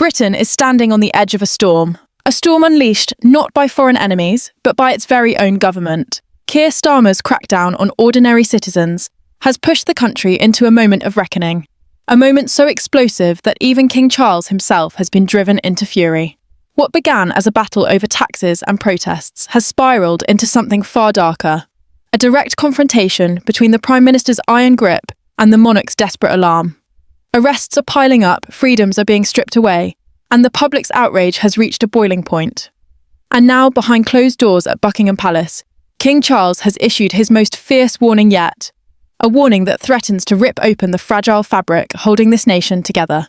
Britain is standing on the edge of a storm unleashed not by foreign enemies, but by its very own government. Keir Starmer's crackdown on ordinary citizens has pushed the country into a moment of reckoning, a moment so explosive that even King Charles himself has been driven into fury. What began as a battle over taxes and protests has spiralled into something far darker, a direct confrontation between the Prime Minister's iron grip and the monarch's desperate alarm. Arrests are piling up, freedoms are being stripped away, and the public's outrage has reached a boiling point. And now, behind closed doors at Buckingham Palace, King Charles has issued his most fierce warning yet, a warning that threatens to rip open the fragile fabric holding this nation together.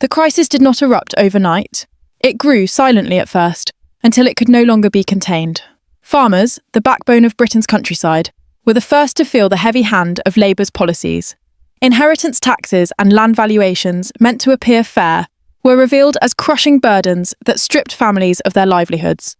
The crisis did not erupt overnight. It grew silently at first, until it could no longer be contained. Farmers, the backbone of Britain's countryside, were the first to feel the heavy hand of Labour's policies. Inheritance taxes and land valuations, meant to appear fair, were revealed as crushing burdens that stripped families of their livelihoods.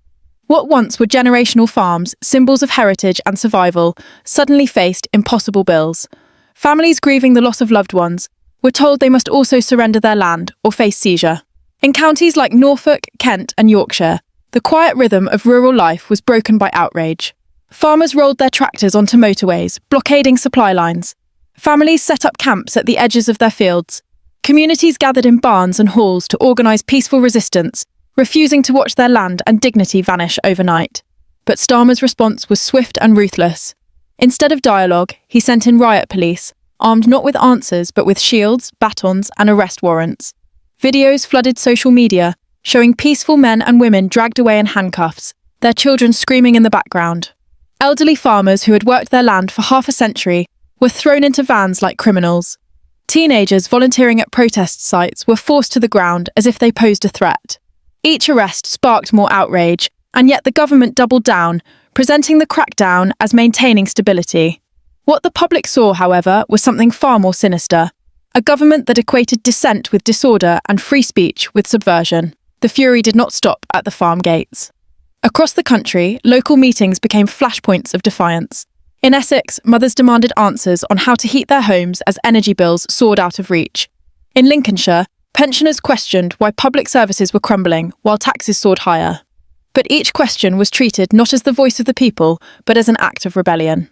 What once were generational farms, symbols of heritage and survival, suddenly faced impossible bills. Families grieving the loss of loved ones were told they must also surrender their land or face seizure. In counties like Norfolk, Kent and Yorkshire, the quiet rhythm of rural life was broken by outrage. Farmers rolled their tractors onto motorways, blockading supply lines. Families set up camps at the edges of their fields. Communities gathered in barns and halls to organise peaceful resistance, refusing to watch their land and dignity vanish overnight. But Starmer's response was swift and ruthless. Instead of dialogue, he sent in riot police, armed not with answers but with shields, batons and arrest warrants. Videos flooded social media, showing peaceful men and women dragged away in handcuffs, their children screaming in the background. Elderly farmers who had worked their land for half a century were thrown into vans like criminals. Teenagers volunteering at protest sites were forced to the ground as if they posed a threat. Each arrest sparked more outrage, and yet the government doubled down, presenting the crackdown as maintaining stability. What the public saw, however, was something far more sinister. A government that equated dissent with disorder and free speech with subversion. The fury did not stop at the farm gates. Across the country, local meetings became flashpoints of defiance. In Essex, mothers demanded answers on how to heat their homes as energy bills soared out of reach. In Lincolnshire, pensioners questioned why public services were crumbling while taxes soared higher. But each question was treated not as the voice of the people, but as an act of rebellion.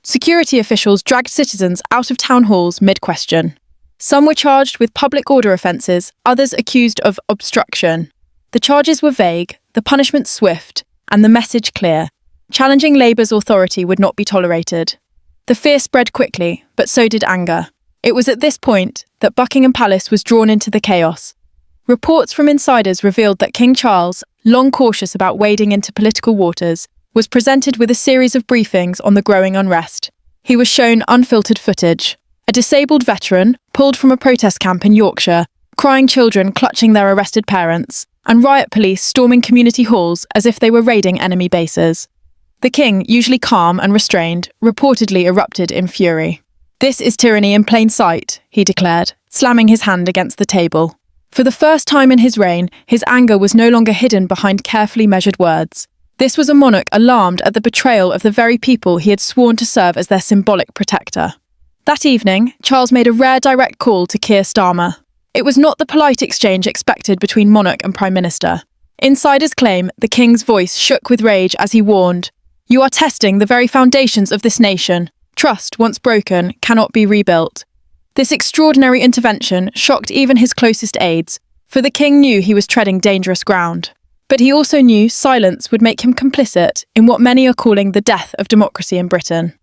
Security officials dragged citizens out of town halls mid-question. Some were charged with public order offences, others accused of obstruction. The charges were vague, the punishment swift, and the message clear. Challenging Labour's authority would not be tolerated. The fear spread quickly, but so did anger. It was at this point that Buckingham Palace was drawn into the chaos. Reports from insiders revealed that King Charles, long cautious about wading into political waters, was presented with a series of briefings on the growing unrest. He was shown unfiltered footage. A disabled veteran, pulled from a protest camp in Yorkshire, crying children clutching their arrested parents, and riot police storming community halls as if they were raiding enemy bases. The king, usually calm and restrained, reportedly erupted in fury. "This is tyranny in plain sight," he declared, slamming his hand against the table. For the first time in his reign, his anger was no longer hidden behind carefully measured words. This was a monarch alarmed at the betrayal of the very people he had sworn to serve as their symbolic protector. That evening, Charles made a rare direct call to Keir Starmer. It was not the polite exchange expected between monarch and prime minister. Insiders claim the king's voice shook with rage as he warned, "You are testing the very foundations of this nation. Trust, once broken, cannot be rebuilt." This extraordinary intervention shocked even his closest aides, for the king knew he was treading dangerous ground. But he also knew silence would make him complicit in what many are calling the death of democracy in Britain.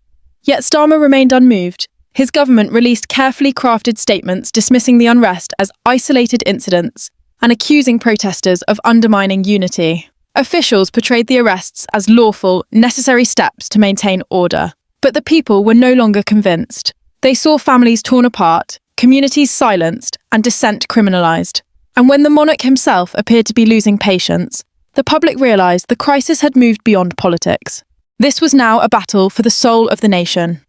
Yet Starmer remained unmoved. His government released carefully crafted statements dismissing the unrest as isolated incidents and accusing protesters of undermining unity. Officials portrayed the arrests as lawful, necessary steps to maintain order. But the people were no longer convinced. They saw families torn apart, communities silenced, and dissent criminalised. And when the monarch himself appeared to be losing patience, the public realised the crisis had moved beyond politics. This was now a battle for the soul of the nation.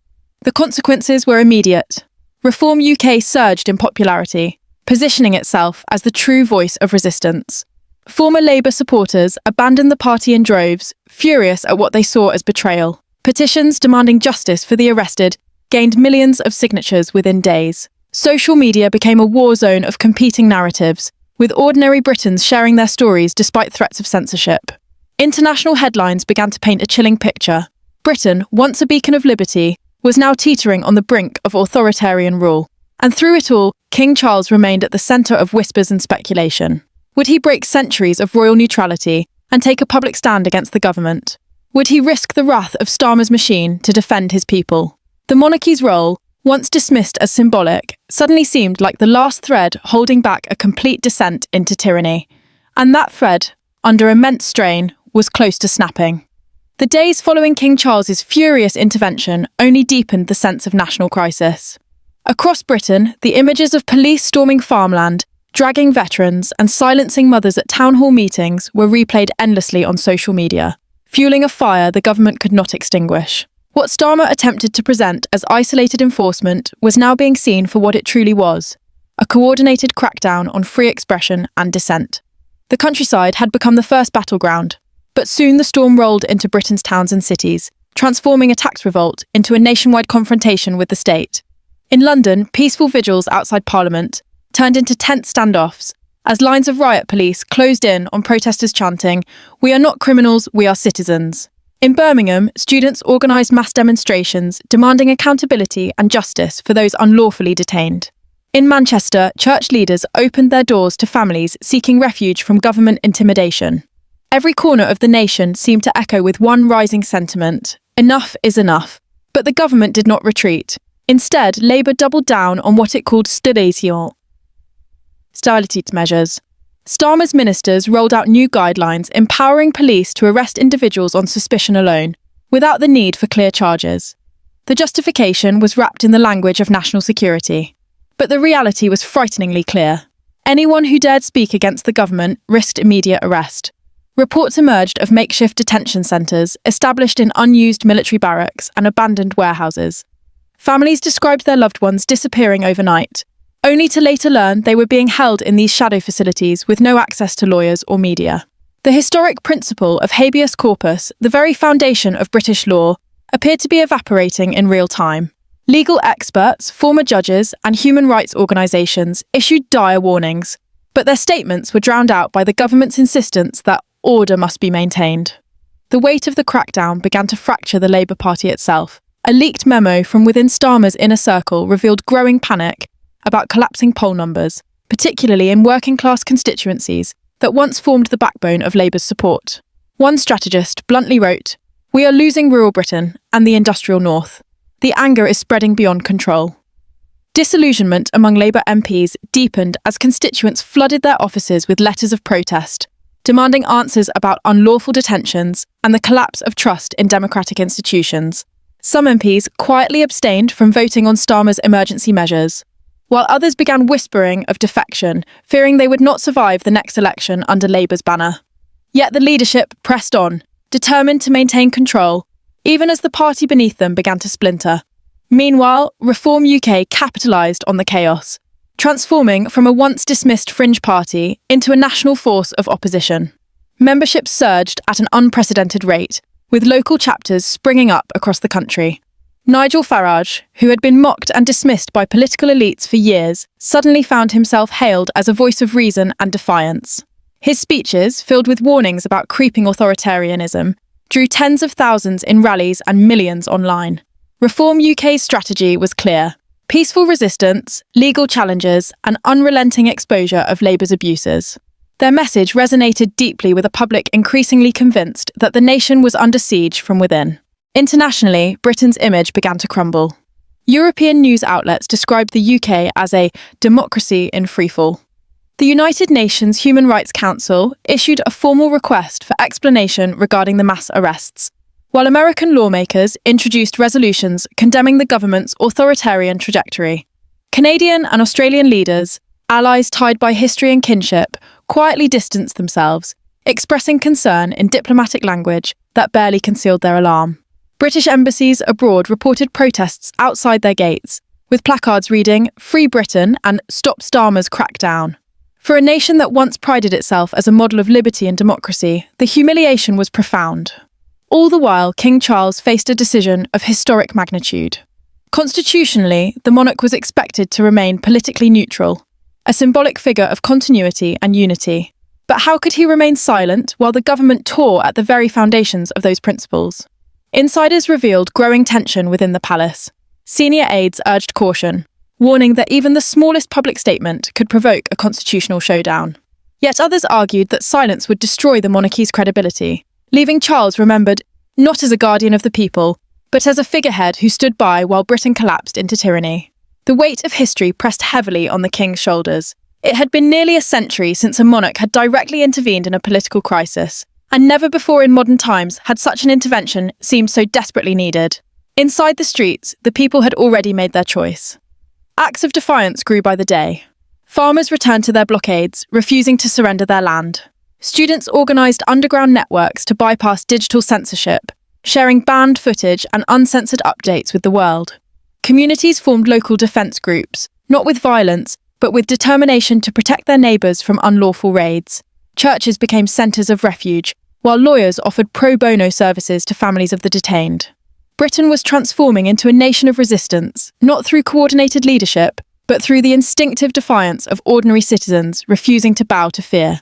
The consequences were immediate. Reform UK surged in popularity, positioning itself as the true voice of resistance. Former Labour supporters abandoned the party in droves, furious at what they saw as betrayal. Petitions demanding justice for the arrested gained millions of signatures within days. Social media became a war zone of competing narratives, with ordinary Britons sharing their stories despite threats of censorship. International headlines began to paint a chilling picture. Britain, once a beacon of liberty, was now teetering on the brink of authoritarian rule. And through it all, King Charles remained at the centre of whispers and speculation. Would he break centuries of royal neutrality and take a public stand against the government? Would he risk the wrath of Starmer's machine to defend his people? The monarchy's role, once dismissed as symbolic, suddenly seemed like the last thread holding back a complete descent into tyranny. And that thread, under immense strain, was close to snapping. The days following King Charles's furious intervention only deepened the sense of national crisis. Across Britain, the images of police storming farmland, dragging veterans, and silencing mothers at town hall meetings were replayed endlessly on social media, fueling a fire the government could not extinguish. What Starmer attempted to present as isolated enforcement was now being seen for what it truly was: a coordinated crackdown on free expression and dissent. The countryside had become the first battleground, but soon the storm rolled into Britain's towns and cities, transforming a tax revolt into a nationwide confrontation with the state. In London, peaceful vigils outside Parliament turned into tense standoffs as lines of riot police closed in on protesters chanting, "We are not criminals, we are citizens." In Birmingham, students organised mass demonstrations demanding accountability and justice for those unlawfully detained. In Manchester, church leaders opened their doors to families seeking refuge from government intimidation. Every corner of the nation seemed to echo with one rising sentiment: enough is enough. But the government did not retreat. Instead, Labour doubled down on what it called stability measures. Starmer's ministers rolled out new guidelines empowering police to arrest individuals on suspicion alone, without the need for clear charges. The justification was wrapped in the language of national security. But the reality was frighteningly clear. Anyone who dared speak against the government risked immediate arrest. Reports emerged of makeshift detention centres established in unused military barracks and abandoned warehouses. Families described their loved ones disappearing overnight, only to later learn they were being held in these shadow facilities with no access to lawyers or media. The historic principle of habeas corpus, the very foundation of British law, appeared to be evaporating in real time. Legal experts, former judges, and human rights organisations issued dire warnings, but their statements were drowned out by the government's insistence that order must be maintained. The weight of the crackdown began to fracture the Labour Party itself. A leaked memo from within Starmer's inner circle revealed growing panic about collapsing poll numbers, particularly in working-class constituencies that once formed the backbone of Labour's support. One strategist bluntly wrote, "We are losing rural Britain and the industrial north. The anger is spreading beyond control." Disillusionment among Labour MPs deepened as constituents flooded their offices with letters of protest, demanding answers about unlawful detentions and the collapse of trust in democratic institutions. Some MPs quietly abstained from voting on Starmer's emergency measures, while others began whispering of defection, fearing they would not survive the next election under Labour's banner. Yet the leadership pressed on, determined to maintain control, even as the party beneath them began to splinter. Meanwhile, Reform UK capitalised on the chaos, transforming from a once dismissed fringe party into a national force of opposition. Membership surged at an unprecedented rate, with local chapters springing up across the country. Nigel Farage, who had been mocked and dismissed by political elites for years, suddenly found himself hailed as a voice of reason and defiance. His speeches, filled with warnings about creeping authoritarianism, drew tens of thousands in rallies and millions online. Reform UK's strategy was clear: peaceful resistance, legal challenges, and unrelenting exposure of Labour's abuses. Their message resonated deeply with a public increasingly convinced that the nation was under siege from within. Internationally, Britain's image began to crumble. European news outlets described the UK as a democracy in freefall. The United Nations Human Rights Council issued a formal request for explanation regarding the mass arrests, while American lawmakers introduced resolutions condemning the government's authoritarian trajectory. Canadian and Australian leaders, allies tied by history and kinship, quietly distanced themselves, expressing concern in diplomatic language that barely concealed their alarm. British embassies abroad reported protests outside their gates, with placards reading "Free Britain" and "Stop Starmer's Crackdown." For a nation that once prided itself as a model of liberty and democracy, the humiliation was profound. All the while, King Charles faced a decision of historic magnitude. Constitutionally, the monarch was expected to remain politically neutral. a symbolic figure of continuity and unity. But how could he remain silent while the government tore at the very foundations of those principles? Insiders revealed growing tension within the palace. Senior aides urged caution, warning that even the smallest public statement could provoke a constitutional showdown. Yet others argued that silence would destroy the monarchy's credibility, leaving Charles remembered not as a guardian of the people, but as a figurehead who stood by while Britain collapsed into tyranny. The weight of history pressed heavily on the king's shoulders. It had been nearly a century since a monarch had directly intervened in a political crisis, and never before in modern times had such an intervention seemed so desperately needed. Inside the streets, the people had already made their choice. Acts of defiance grew by the day. Farmers returned to their blockades, refusing to surrender their land. Students organised underground networks to bypass digital censorship, sharing banned footage and uncensored updates with the world. Communities formed local defence groups, not with violence, but with determination to protect their neighbours from unlawful raids. Churches became centres of refuge, while lawyers offered pro bono services to families of the detained. Britain was transforming into a nation of resistance, not through coordinated leadership, but through the instinctive defiance of ordinary citizens refusing to bow to fear.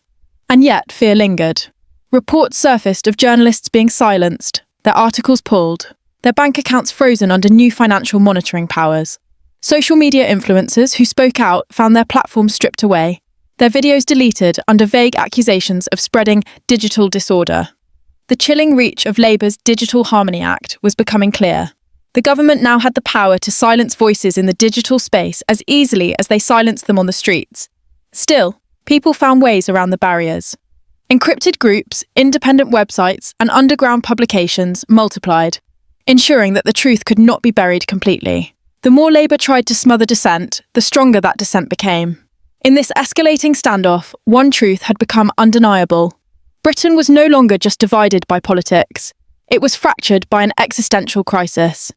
And yet, fear lingered. Reports surfaced of journalists being silenced, their articles pulled, their bank accounts frozen under new financial monitoring powers. Social media influencers who spoke out found their platforms stripped away, their videos deleted under vague accusations of spreading digital disorder. The chilling reach of Labour's Digital Harmony Act was becoming clear. The government now had the power to silence voices in the digital space as easily as they silenced them on the streets. Still, people found ways around the barriers. Encrypted groups, independent websites, and underground publications multiplied, ensuring that the truth could not be buried completely. The more Labour tried to smother dissent, the stronger that dissent became. In this escalating standoff, one truth had become undeniable. Britain was no longer just divided by politics. It was fractured by an existential crisis.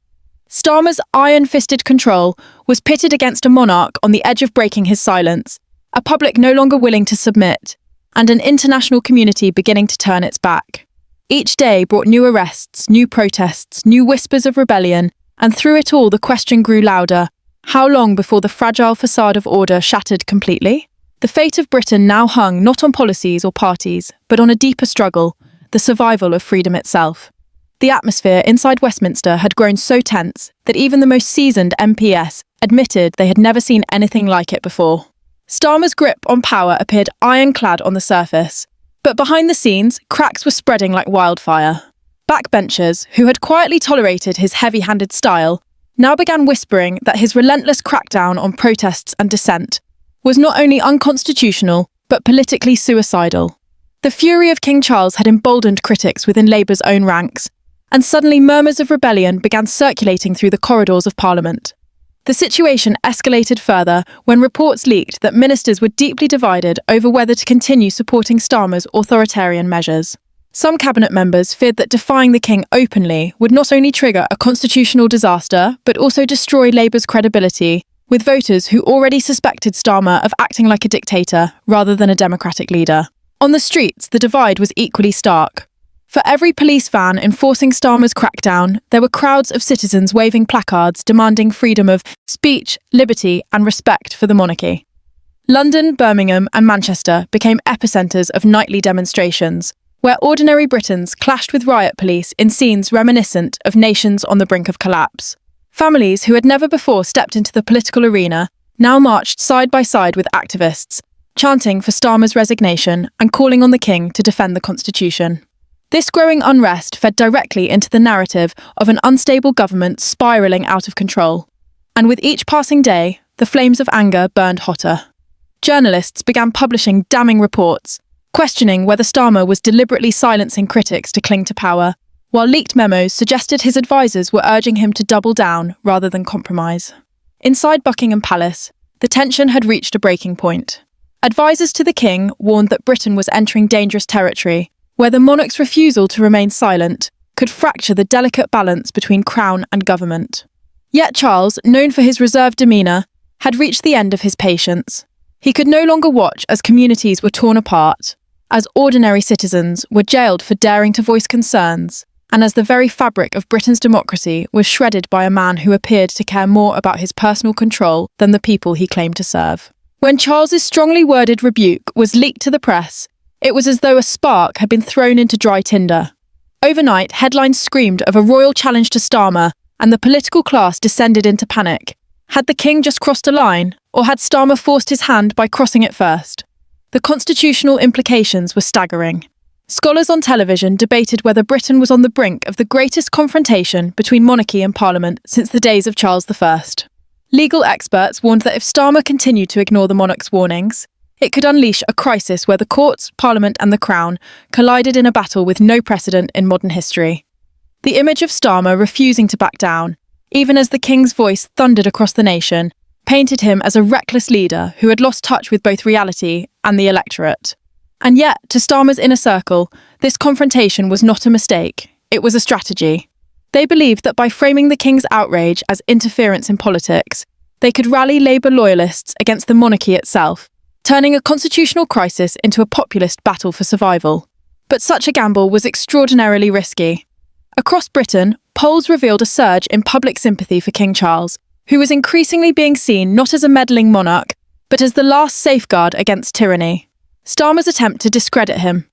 Starmer's iron-fisted control was pitted against a monarch on the edge of breaking his silence, a public no longer willing to submit, and an international community beginning to turn its back. Each day brought new arrests, new protests, new whispers of rebellion, and through it all the question grew louder: how long before the fragile facade of order shattered completely? The fate of Britain now hung not on policies or parties, but on a deeper struggle, the survival of freedom itself. The atmosphere inside Westminster had grown so tense that even the most seasoned MPs admitted they had never seen anything like it before. Starmer's grip on power appeared ironclad on the surface, but behind the scenes, cracks were spreading like wildfire. Backbenchers, who had quietly tolerated his heavy-handed style, now began whispering that his relentless crackdown on protests and dissent was not only unconstitutional, but politically suicidal. The fury of King Charles had emboldened critics within Labour's own ranks, and suddenly murmurs of rebellion began circulating through the corridors of Parliament. The situation escalated further when reports leaked that ministers were deeply divided over whether to continue supporting Starmer's authoritarian measures. Some cabinet members feared that defying the king openly would not only trigger a constitutional disaster, but also destroy Labour's credibility, with voters who already suspected Starmer of acting like a dictator rather than a democratic leader. On the streets, the divide was equally stark. For every police van enforcing Starmer's crackdown, there were crowds of citizens waving placards demanding freedom of speech, liberty, and respect for the monarchy. London, Birmingham, and Manchester became epicentres of nightly demonstrations, where ordinary Britons clashed with riot police in scenes reminiscent of nations on the brink of collapse. Families who had never before stepped into the political arena now marched side by side with activists, chanting for Starmer's resignation and calling on the king to defend the constitution. This growing unrest fed directly into the narrative of an unstable government spiralling out of control. And with each passing day, the flames of anger burned hotter. Journalists began publishing damning reports, questioning whether Starmer was deliberately silencing critics to cling to power, while leaked memos suggested his advisors were urging him to double down rather than compromise. Inside Buckingham Palace, the tension had reached a breaking point. Advisors to the king warned that Britain was entering dangerous territory, where the monarch's refusal to remain silent could fracture the delicate balance between crown and government. Yet Charles, known for his reserved demeanour, had reached the end of his patience. He could no longer watch as communities were torn apart, as ordinary citizens were jailed for daring to voice concerns, and as the very fabric of Britain's democracy was shredded by a man who appeared to care more about his personal control than the people he claimed to serve. When Charles's strongly worded rebuke was leaked to the press, it was as though a spark had been thrown into dry tinder. Overnight, headlines screamed of a royal challenge to Starmer, and the political class descended into panic. Had the king just crossed a line, or had Starmer forced his hand by crossing it first? The constitutional implications were staggering. Scholars on television debated whether Britain was on the brink of the greatest confrontation between monarchy and parliament since the days of Charles I. Legal experts warned that if Starmer continued to ignore the monarch's warnings, it could unleash a crisis where the courts, parliament and the crown collided in a battle with no precedent in modern history. The image of Starmer refusing to back down, even as the king's voice thundered across the nation, painted him as a reckless leader who had lost touch with both reality and the electorate. And yet, to Starmer's inner circle, this confrontation was not a mistake, it was a strategy. They believed that by framing the king's outrage as interference in politics, they could rally Labour loyalists against the monarchy itself, turning a constitutional crisis into a populist battle for survival. But such a gamble was extraordinarily risky. Across Britain, polls revealed a surge in public sympathy for King Charles, who was increasingly being seen not as a meddling monarch, but as the last safeguard against tyranny. Starmer's attempt to discredit him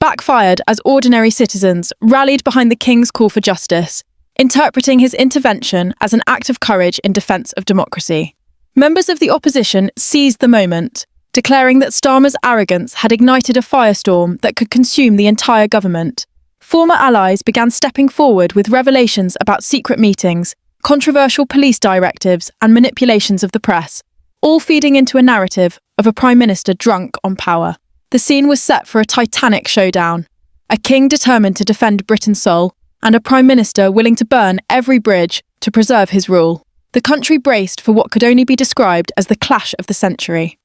backfired as ordinary citizens rallied behind the king's call for justice, interpreting his intervention as an act of courage in defence of democracy. Members of the opposition seized the moment, declaring that Starmer's arrogance had ignited a firestorm that could consume the entire government. Former allies began stepping forward with revelations about secret meetings, controversial police directives, and manipulations of the press, all feeding into a narrative of a prime minister drunk on power. The scene was set for a titanic showdown, a king determined to defend Britain's soul, and a prime minister willing to burn every bridge to preserve his rule. The country braced for what could only be described as the clash of the century.